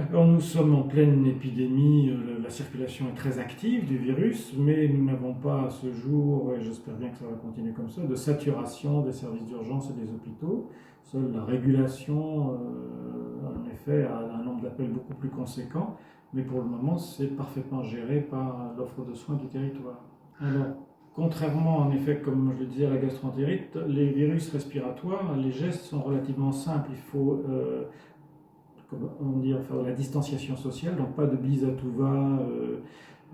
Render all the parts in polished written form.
Alors nous sommes en pleine épidémie, la circulation est très active du virus, mais nous n'avons pas à ce jour, et j'espère bien que ça va continuer comme ça, de saturation des services d'urgence et des hôpitaux. Seule la régulation, en effet, a un nombre d'appels beaucoup plus conséquent, mais pour le moment c'est parfaitement géré par l'offre de soins du territoire. Alors, contrairement en effet, comme je le disais, à la gastroentérite, les virus respiratoires, les gestes sont relativement simples. Il faut comme on dit, faire de la distanciation sociale, donc pas de bise à tout va,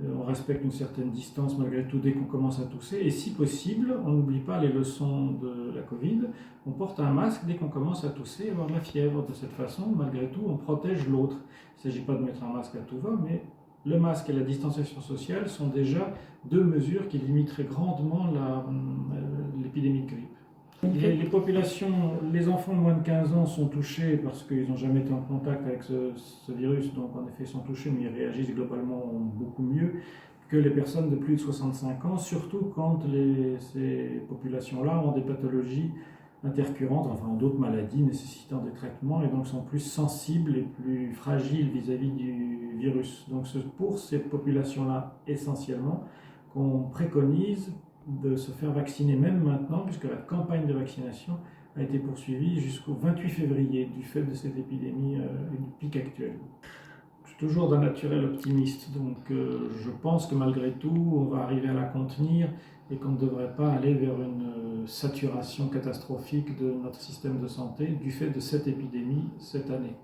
on respecte une certaine distance malgré tout dès qu'on commence à tousser, et si possible, on n'oublie pas les leçons de la Covid, on porte un masque dès qu'on commence à tousser et avoir de la fièvre. De cette façon, malgré tout, on protège l'autre. Il ne s'agit pas de mettre un masque à tout va, mais le masque et la distanciation sociale sont déjà deux mesures qui limiteraient grandement l'épidémie de grippe. Les populations, les enfants de moins de 15 ans sont touchés parce qu'ils n'ont jamais été en contact avec ce virus, donc en effet ils sont touchés, mais ils réagissent globalement beaucoup mieux que les personnes de plus de 65 ans, surtout quand ces populations-là ont des pathologies intercurrentes, enfin d'autres maladies nécessitant des traitements et donc sont plus sensibles et plus fragiles vis-à-vis du virus. Donc c'est pour ces populations-là essentiellement qu'on préconise de se faire vacciner même maintenant, puisque la campagne de vaccination a été poursuivie jusqu'au 28 février du fait de cette épidémie et du pic actuel. Je suis toujours d'un naturel optimiste, donc je pense que malgré tout, on va arriver à la contenir et qu'on ne devrait pas aller vers une saturation catastrophique de notre système de santé du fait de cette épidémie cette année.